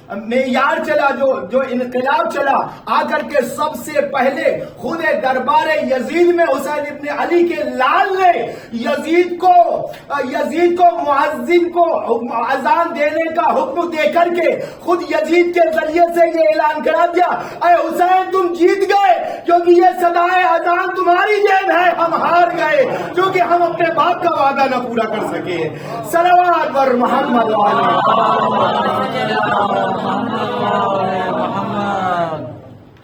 معیار چلا، جو انقلاب چلا، آ کر کے سب سے پہلے خود دربار یزید میں حسین ابن علی کے لال نے یزید کو مؤذن کو اذان دینے کا حکم دے کر کے خود یزید کے ذریعے سے یہ اعلان کرا دیا، اے حسین تم جیت گئے، کیونکہ یہ صدائے اذان تمہاری جیب ہے، ہم ہار گئے کیونکہ ہم اپنے باپ کا وعدہ نہ پورا کر سکے۔ صلوات بر محمد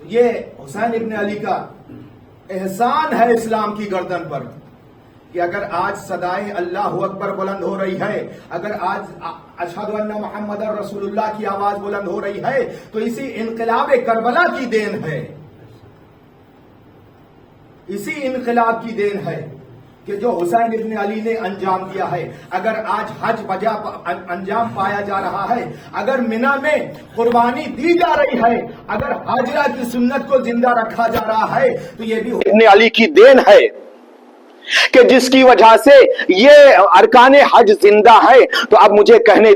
یہ حسین ابن علی کا احسان ہے اسلام کی گردن پر کہ اگر آج صدائے اللہ اکبر بلند ہو رہی ہے، اگر آج اشہد ان محمد رسول اللہ کی آواز بلند ہو رہی ہے تو اسی انقلاب کربلا کی دین ہے، اسی انقلاب کی دین ہے کہ جو حسین ابن علی نے انجام دیا ہے۔ اگر آج حج بجا انجام پایا جا رہا ہے، اگر منی میں قربانی دی جا رہی ہے، اگر ہاجرہ کی سنت کو زندہ رکھا جا رہا ہے تو یہ بھی ابن علی کی دین ہے کہ جس کی وجہ سے یہ ارکان حج زندہ ہے۔ تو اب مجھے کہنے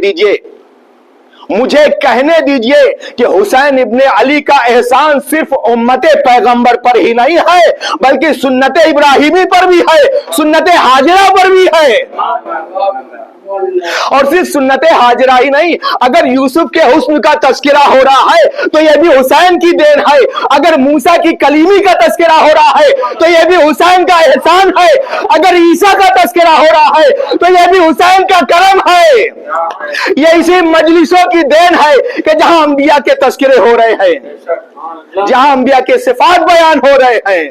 دیجئے کہ حسین ابن علی کا احسان صرف امت پیغمبر پر ہی نہیں ہے بلکہ سنت ابراہیمی پر بھی ہے، سنت ہاجرہ پر بھی ہے، اور صرف سنت ہاجرہ ہی نہیں، اگر یوسف کے حسن کا تذکرہ ہو رہا ہے تو یہ بھی حسین کی دین ہے، اگر موسیٰ کی کلیمی کا تذکرہ ہو رہا ہے تو یہ بھی حسین کا احسان ہے، اگر عیسیٰ کا تذکرہ ہو رہا ہے تو یہ بھی حسین کا کرم ہے۔ یہ اسی مجلسوں کی دین ہے کہ جہاں انبیاء کے تذکرے ہو رہے ہیں، جہاں انبیاء کے صفات بیان ہو رہے ہیں۔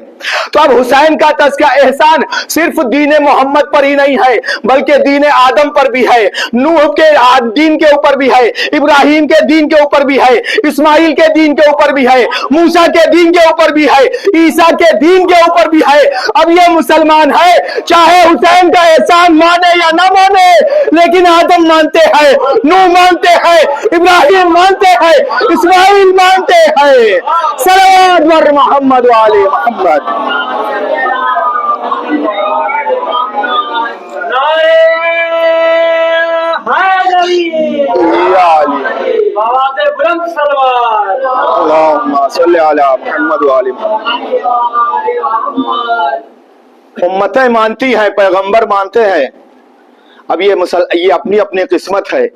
تو اب حسین کا تذکرہ احسان صرف دین محمد پر ہی نہیں ہے بلکہ دین آدم پر بھی ہے، نوح کے دین کے اوپر بھی ہے، ابراہیم کے دین کے اوپر بھی ہے، اسماعیل کے دین کے اوپر بھی ہے، موسیٰ کے دین کے اوپر بھی ہے، عیسیٰ کے دین کے اوپر بھی ہے۔ اب یہ مسلمان ہے چاہے حسین کا احسان مانے یا نہ مانے، لیکن آدم مانتے ہیں، نوح مانتے ہیں، ابراہیم مانتے ہیں، اسماعیل مانتے ہیں۔ صلوات بر محمد وآل محمد۔ اللہم صلی علی محمد وآل محمد۔ امتیں مانتی ہیں، پیغمبر مانتے ہیں، اب یہ اپنی اپنی قسمت ہے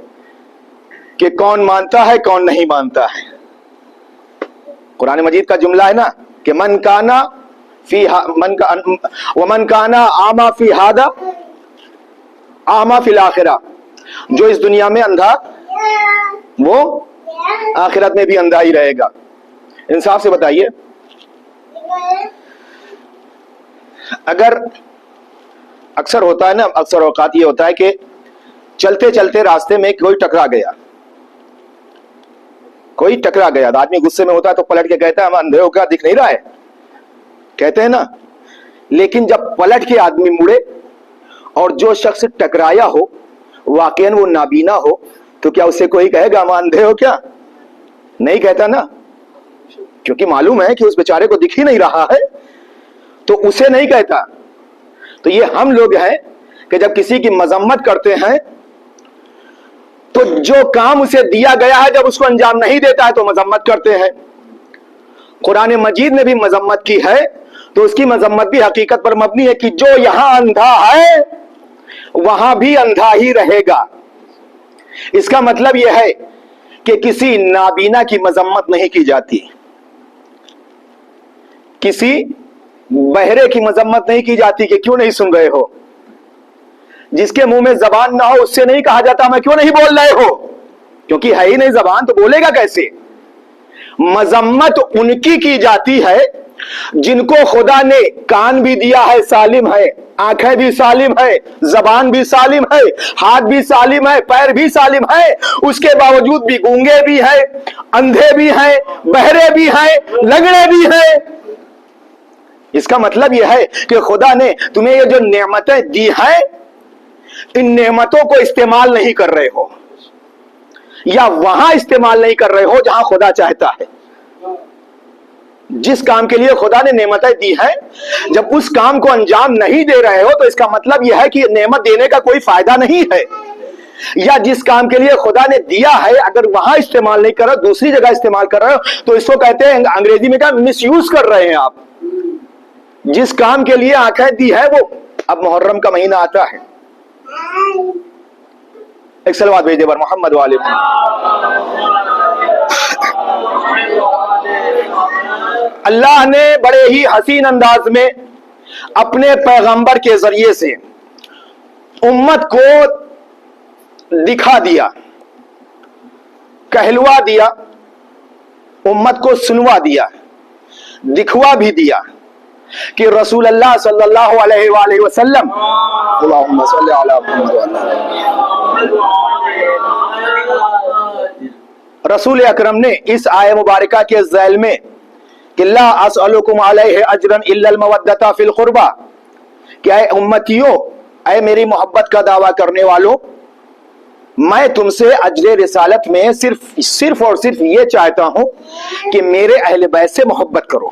کہ کون مانتا ہے کون نہیں مانتا ہے۔ قرآن مجید کا جملہ ہے نا کہ من کانا ومن کانا اعمی فی ھذا اعمی فی الاخرہ، جو اس دنیا میں اندھا وہ آخرت میں بھی اندھا ہی رہے گا۔ انصاف سے بتائیے، اگر اکثر ہوتا ہے نا، اکثر اوقات یہ ہوتا ہے کہ چلتے چلتے راستے میں کوئی ٹکرا گیا، آدمی غصے میں ہوتا ہے تو پلٹ کے کہتا ہے ہم اندھے ہو کیا دکھ نہیں رہا ہے، کہتے ہیں نا۔ لیکن جب پلٹ کے آدمی مڑے اور جو شخص ٹکرایا ہو واقعاً وہ نابینا ہو تو کیا اسے کوئی کہے گا ہم اندھے ہو کیا؟ نہیں کہتا نا، کیونکہ معلوم ہے کہ اس بیچارے کو دکھ ہی نہیں رہا ہے تو اسے نہیں کہتا۔ تو یہ ہم لوگ ہیں کہ جب کسی کی مذمت کرتے ہیں تو جو کام اسے دیا گیا ہے جب اس کو انجام نہیں دیتا ہے تو مذمت کرتے ہیں۔ قرآن مجید نے بھی مذمت کی ہے تو اس کی مذمت بھی حقیقت پر مبنی ہے کہ جو یہاں اندھا ہے وہاں بھی اندھا ہی رہے گا۔ اس کا مطلب یہ ہے کہ کسی نابینا کی مذمت نہیں کی جاتی، کسی بہرے کی مذمت نہیں کی جاتی کہ کیوں نہیں سن رہے ہو، جس کے منہ میں زبان نہ ہو اس سے نہیں کہا جاتا میں کیوں نہیں بول رہے ہو، کیونکہ ہے ہی نہیں زبان تو بولے گا کیسے۔ مذمت ان کی جاتی ہے جن کو خدا نے کان بھی دیا ہے، سالم ہے، آنکھیں بھی سالم ہے، زبان بھی سالم ہے، ہاتھ بھی سالم ہے، پیر بھی سالم ہے، اس کے باوجود بھی گونگے بھی ہیں، اندھے بھی ہیں، بہرے بھی ہیں، لنگڑے بھی ہیں۔ اس کا مطلب یہ ہے کہ خدا نے تمہیں یہ جو نعمتیں دی ہیں ان نعمتوں کو استعمال نہیں کر رہے ہو، یا وہاں استعمال نہیں کر رہے ہو جہاں خدا چاہتا ہے۔ جس کام کے لیے خدا نے نعمتیں دی ہیں جب اس کام کو انجام نہیں دے رہے ہو تو اس کا مطلب یہ ہے کہ نعمت دینے کا کوئی فائدہ نہیں ہے۔ یا جس کام کے لیے خدا نے دیا ہے اگر وہاں استعمال نہیں کر رہے دوسری جگہ استعمال کر رہے ہو تو اس کو کہتے ہیں انگریزی میں کہا مس یوز کر رہے ہیں آپ. جس کام کے لیے آنکھیں دی ہے وہ اب محرم کا مہینہ آتا ہے. ایک صلوات بھیج دے بر محمد والے. اللہ نے بڑے ہی حسین انداز میں اپنے پیغمبر کے ذریعے سے امت کو دکھا دیا, کہلوا دیا, امت کو سنوا دیا, دکھوا بھی دیا کہ رسول اللہ صلی اللہ علیہ وآلہ وسلم اللہم صلی علی محمد رسول اکرم نے اس آیہ مبارکہ کے ذیل میں کہ لا اسألکم علیہ اجرا الا المودۃ فی القربى کہ اے امتیوں, اے میری محبت کا دعویٰ کرنے والوں, میں تم سے اجر رسالت میں صرف اور صرف یہ چاہتا ہوں کہ میرے اہل بیت سے محبت کرو.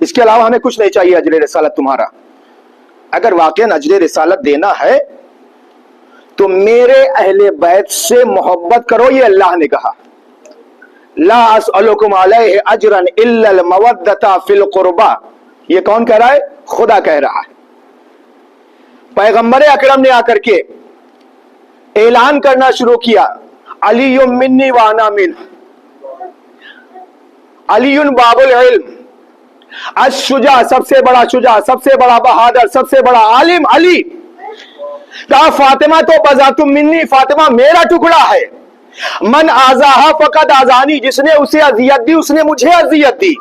اس کے علاوہ ہمیں کچھ نہیں چاہیے اجر رسالت تمہارا. اگر واقعا اجر رسالت دینا ہے تو میرے اہل بیت سے محبت کرو, یہ اللہ نے کہا. لا اسألکم علیہ اجرا الا المودۃ فی القربى, یہ کون کہہ رہا ہے؟ خدا کہہ رہا ہے. پیغمبر اکرم نے آ کر کے اعلان کرنا شروع کیا, علی منی وانا منہ, علی باب العلم, الشجاع سب سے بڑا شجاع, سب سے بڑا بہادر, سب سے بڑا عالم علی. کہا فاطمہ تو بذات منی, فاطمہ میرا ٹکڑا ہے. من آزاہا فقط آزانی, جس نے اسے اذیت دی اس نے مجھے اذیت دی.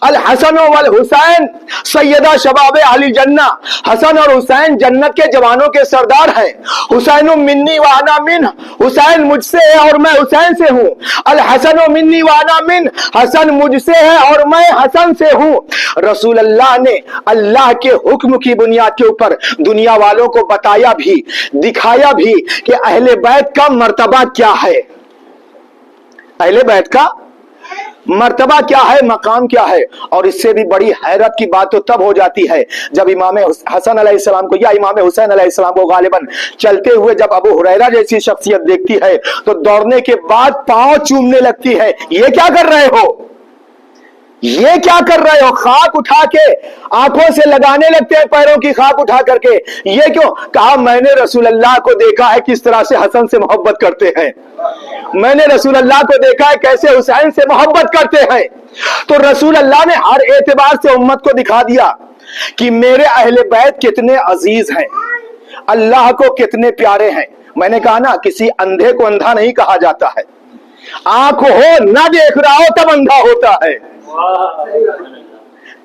الحسن والحسین سیدہ شباب اہل جنہ, حسن اور حسین جنت کے جوانوں کے سردار ہیں. حسین منی وانا منہ, حسین مجھ سے ہے اور میں حسین سے ہوں. الحسن منی وانا منہ, حسن مجھ سے ہے اور میں حسن سے ہوں. رسول اللہ نے اللہ کے حکم کی بنیاد کے اوپر دنیا والوں کو بتایا بھی, دکھایا بھی کہ اہل بیت کا مرتبہ کیا ہے, اہل بیت کا مرتبہ کیا ہے, مقام کیا ہے. اور اس سے بھی بڑی حیرت کی بات تو تب ہو جاتی ہے جب امام حسن علیہ السلام کو یا امام حسین علیہ السلام کو غالباً چلتے ہوئے جب ابو ہریرہ جیسی شخصیت دیکھتی ہے تو دوڑنے کے بعد پاؤں چومنے لگتی ہے. یہ کیا کر رہے ہو, یہ کیا کر رہے ہو؟ خاک اٹھا کے آنکھوں سے لگانے لگتے ہیں, پیروں کی خاک اٹھا کر کے. یہ کیوں؟ کہا میں نے رسول اللہ کو دیکھا ہے کس طرح سے حسن سے محبت کرتے ہیں, میں نے رسول اللہ کو دیکھا ہے کیسے حسین سے محبت کرتے ہیں. تو رسول اللہ نے ہر اعتبار سے امت کو دکھا دیا کہ میرے اہل بیت کتنے عزیز ہیں, اللہ کو کتنے پیارے ہیں. میں نے کہا نا, کسی اندھے کو اندھا نہیں کہا جاتا ہے. آنکھ ہو نہ دیکھ رہا ہو تب اندھا ہوتا ہے.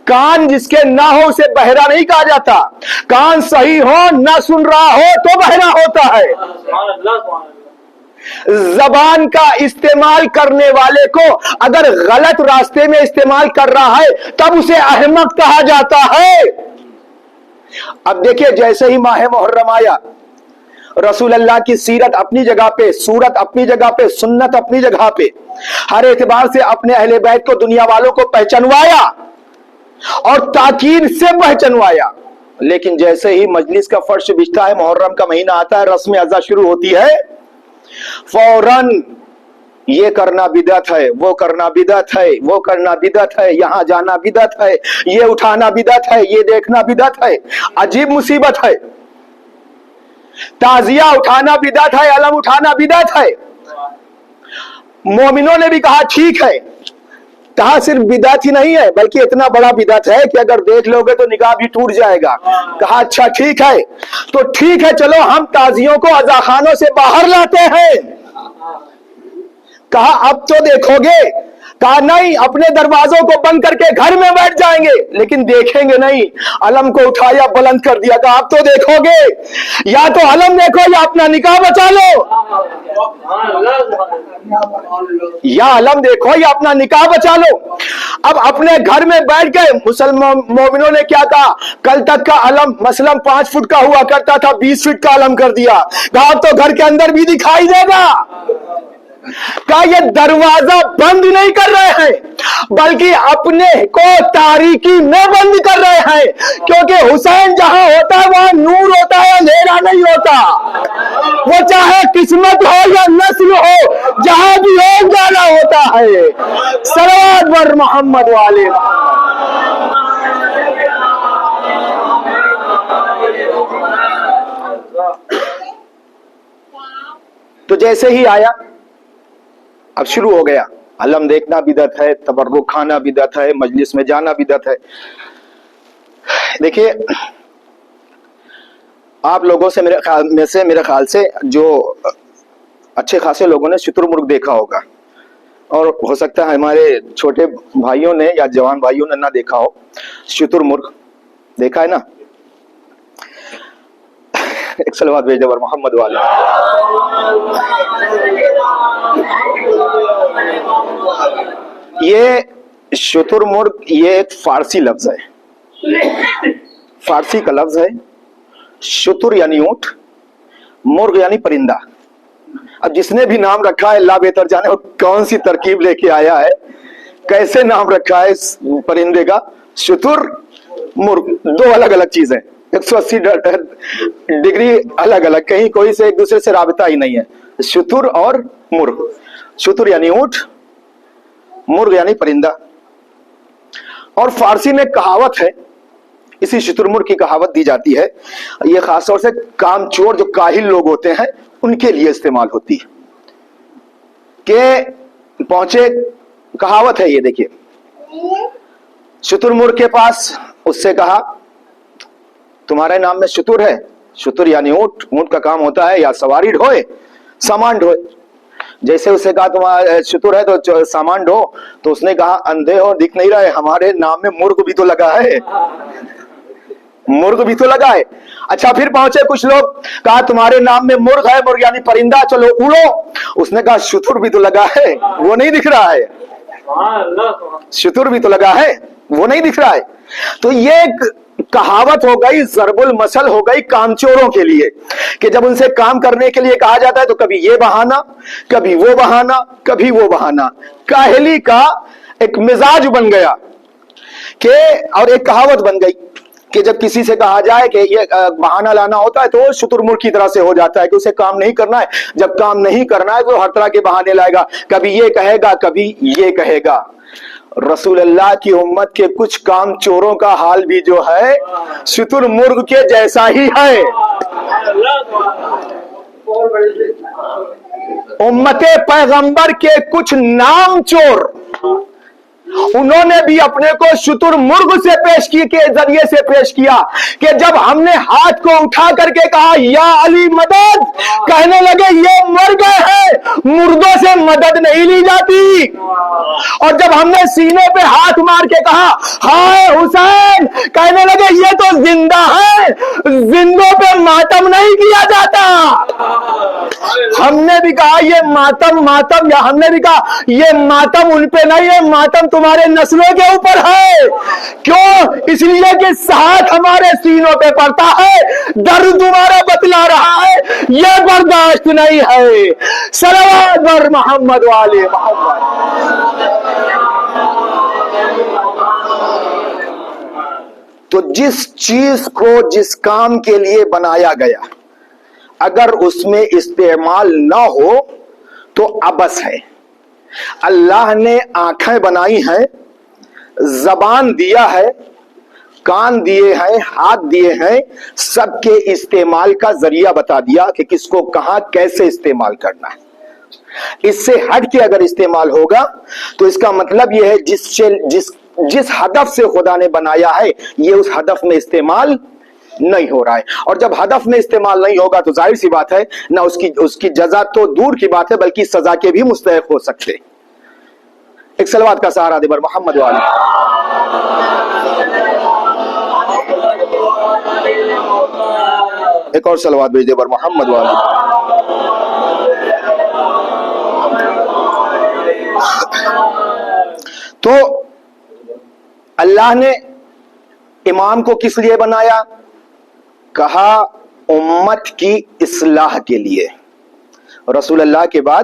کان جس کے نہ ہو اسے بہرا نہیں کہا جاتا. کان صحیح ہو نہ سن رہا ہو تو بہرا ہوتا ہے. زبان کا استعمال کرنے والے کو اگر غلط راستے میں استعمال کر رہا ہے تب اسے احمق کہا جاتا ہے. اب دیکھیں, جیسے ہی ماہ محرم آیا, رسول اللہ کی سیرت اپنی جگہ پہ, سورت اپنی جگہ پہ, سنت اپنی جگہ پہ, ہر اعتبار سے اپنے اہل بیت کو دنیا والوں کو پہچنوایا اور تاکید سے پہچنوایا. لیکن جیسے ہی مجلس کا فرش بچھتا ہے, محرم کا مہینہ آتا ہے, رسم اعضاء شروع ہوتی ہے, فوراً یہ کرنا بدعت ہے, وہ کرنا بدعت ہے, وہ کرنا بدعت ہے, یہاں جانا بدعت ہے, یہ اٹھانا بدعت ہے, یہ دیکھنا بدعت ہے. عجیب مصیبت ہے. تعزیہ اٹھانا بدعت ہے, علم اٹھانا بدعت ہے. مومنوں نے بھی کہا ٹھیک ہے. کہا صرف بدعت ہی نہیں ہے بلکہ اتنا بڑا بدعت ہے کہ اگر دیکھ لو گے تو نکاح بھی ٹوٹ جائے گا. کہا اچھا ٹھیک ہے, تو ٹھیک ہے چلو ہم تعزیوں کو عزاخانوں سے باہر لاتے ہیں. کہا اب تو دیکھو گے. کہا نہیں, اپنے دروازوں کو بند کر کے گھر میں بیٹھ جائیں گے لیکن دیکھیں گے نہیں. علم کو اٹھایا, بلند کر دیا. کہا اب تو دیکھو گے, یا تو علم دیکھو یا اپنا نکاح بچا لو, یا علم دیکھو یا اپنا نکاح بچا لو. اب اپنے گھر میں بیٹھ گئے. مسلمان مومنوں نے کیا کہا, کل تک کا علم مثلا 5 فٹ کا ہوا کرتا تھا, 20 فٹ کا علم کر دیا. کہا اب تو گھر کے اندر بھی دکھائی دے گا. کا یہ دروازہ بند نہیں کر رہے ہیں بلکہ اپنے کو تاریکی میں بند کر رہے ہیں، کیونکہ حسین جہاں ہوتا ہے وہاں نور ہوتا ہے، اندھیرا نہیں ہوتا۔ وہ چاہے قسمت ہو یا نسل ہو، جہاں بھی ہو جانا ہوتا ہے۔ صلوات بر محمد والے۔ تو جیسے ہی آیا اب شروع ہو گیا، علم دیکھنا بدعت ہے، تبرک کھانا بدعت ہے، مجلس میں جانا بدعت ہے۔ دیکھیے آپ لوگوں سے میرے خیال سے جو اچھے خاصے لوگوں نے شتر مرغ دیکھا ہوگا، اور ہو سکتا ہے ہمارے چھوٹے بھائیوں نے یا جوان بھائیوں نے نہ دیکھا ہو۔ شتر مرغ دیکھا ہے نا؟ ایک صلوات بھیج دو محمد والا۔ یہ شتر مرغ یہ ایک فارسی لفظ ہے، فارسی کا لفظ ہے۔ شتر یعنی اونٹ، مرغ یعنی پرندہ۔ اب جس نے بھی نام رکھا ہے اللہ بہتر جانے وہ کون سی ترکیب لے کے آیا ہے، کیسے نام رکھا ہے اس پرندے کا۔ شتر مرغ دو الگ الگ چیزیں، 180 ڈگری الگ الگ، کہیں کوئی سے ایک دوسرے سے رابطہ ہی نہیں ہے۔ شتر اور مرغ، شتر یعنی اونٹ، مرغ یعنی پرندہ۔ اور فارسی میں کہاوت ہے، اسی شتر مرغ کی کہاوت دی جاتی ہے، یہ خاص طور سے کام چور جو کاہل لوگ ہوتے ہیں ان کے لیے استعمال ہوتی ہے کہ پہنچے، کہاوت ہے یہ دیکھیے، شتر مرغ کے پاس، اس سے کہا تمہارے نام میں شتر ہے؟ شتر یعنی اونٹ، اونٹ کا کام ہوتا ہے یا سواری ڈھوئے سامان ڈھوئے۔ جیسے اسے کہا تمہارا شتر ہے تو سامان ڈھو، تو اس نے کہا اندھے ہو دکھ نہیں رہے، ہمارے نام میں مرغ بھی تو لگا ہے، مرغ بھی تو لگا ہے۔ اچھا پھر پہنچے کچھ لوگ، کہا تمہارے نام میں مرغ ہے، مرغ یعنی پرندہ، چلو اڑو۔ اس نے کہا شتر بھی تو لگا ہے، وہ نہیں دکھ رہا ہے، شتر بھی تو لگا ہے، وہ نہیں دکھ رہا ہے۔ تو یہ ایک کہاوت ہو گئی، ضرب المثل ہو گئی کامچوروں کے لیے، کہ جب ان سے کام کرنے کے لیے کہا جاتا ہے تو کبھی یہ بہانہ، کبھی وہ بہانہ، کبھی وہ بہانہ۔ کاہلی کا ایک مزاج بن گیا کہ، اور ایک کہاوت بن گئی کہ جب کسی سے کہا جائے کہ یہ بہانہ لانا ہوتا ہے تو وہ شتر مرغ کی طرح سے ہو جاتا ہے کہ اسے کام نہیں کرنا ہے۔ جب کام نہیں کرنا ہے تو ہر طرح کے بہانے لائے گا، کبھی یہ کہے گا، کبھی یہ کہے گا۔ رسول اللہ کی امت کے کچھ کام چوروں کا حال بھی جو ہے شتر مرغ کے جیسا ہی ہے۔ امت پیغمبر کے کچھ نام چور، انہوں نے بھی اپنے کو شتر مرغ سے پیش کی کے ذریعے سے پیش کیا کہ جب ہم نے ہاتھ کو اٹھا کر کے کہا یا علی مدد، کہنے لگے یہ مر گئے ہیں، مردوں سے مدد نہیں لی جاتی۔ اور جب ہم نے سینے پہ ہاتھ مار کے کہا ہائے حسین، کہنے لگے یہ تو زندہ ہے، زندوں پہ ماتم نہیں کیا جاتا۔ ہم نے بھی کہا یہ ماتم، یا ہم نے بھی کہا یہ ماتم ان پہ نہیں ہے، ماتم تمہارے نسلوں کے اوپر ہے۔ کیوں؟ اس لیے کہ ساتھ ہمارے سینوں پہ پڑتا ہے، درد تمہارا بتلا رہا ہے، یہ برداشت نہیں ہے۔ صلوات بر محمد والے محمد۔ تو جس چیز کو جس کام کے لیے بنایا گیا اگر اس میں استعمال نہ ہو تو عبث ہے۔ اللہ نے آنکھیں بنائی ہیں، زبان دیا ہے، کان دیے ہیں، ہاتھ دیے ہیں، سب کے استعمال کا ذریعہ بتا دیا کہ کس کو کہاں کیسے استعمال کرنا ہے۔ اس سے ہٹ کے اگر استعمال ہوگا تو اس کا مطلب یہ ہے جس ہدف سے خدا نے بنایا ہے یہ اس ہدف میں استعمال نہیں ہو رہا ہے۔ اور جب ہدف میں استعمال نہیں ہوگا تو ظاہر سی بات ہے نہ اس کی جزا تو دور کی بات ہے بلکہ سزا کے بھی مستحق ہو سکتے۔ ایک صلوات کا سہارا دے بر محمد والی۔ ایک اور صلوات بھیج دے بر محمد والی۔ تو اللہ نے امام کو کس لیے بنایا؟ کہا امت کی اصلاح کے لیے۔ رسول اللہ کے بعد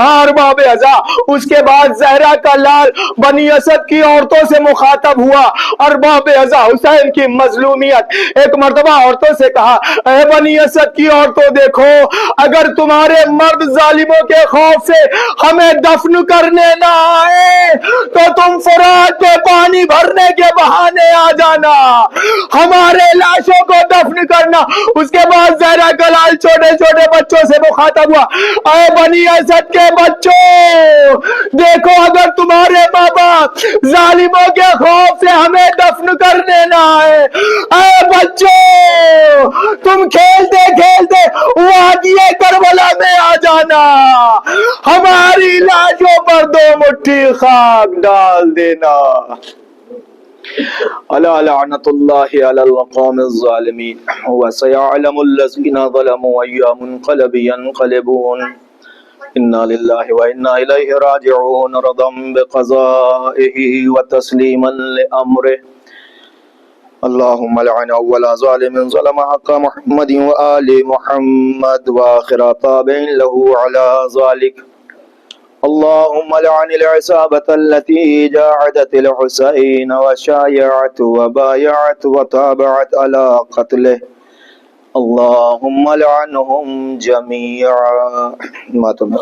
ہاں ارباب ازا. اس کے بعد زہرا کا لال بنی اسد کی عورتوں سے مخاطب ہوا. ارباب ازا حسین کی مظلومیت. ایک مرتبہ عورتوں سے کہا اے بنی اسد کی عورتوں دیکھو, اگر تمہارے مرد ظالموں کے خوف سے ہمیں دفن کرنے نہ آئے تو تم فرات پہ پانی بھرنے کے بہانے آ جانا, ہمارے لاشوں کو دفن کرنا. اس کے بعد زہرا کا لال چھوٹے چھوٹے بچوں سے مخاطب ہوا اے بنی اسد کے بچوں دیکھو, اگر تمہارے ماں باپ ظالموں کے خوف سے ہمیں دفن کرنے نہ آئے, اے بچوں تم کھیلتے کھیلتے وادی کربلا میں آ جانا, ہماری لاشوں پر 2 مٹھی خاک ڈال دینا. الا لعنت اللہ علی القوم الظالمین وسيعلم الذین ظلموا أي منقلب ينقلبون. انا للہ وانا الیہ راجعون رضا بقضائہ وتسلیما لامرہ. اللهم لعن اول ظالم ظلم حق محمد وآل محمد وآخر تابع له على ذلك. اللهم لعن العصابة التي جاعدت الحسين وشايعت وبايعت وتابعت على قتله. اللهم لعنهم جميعا. ما تم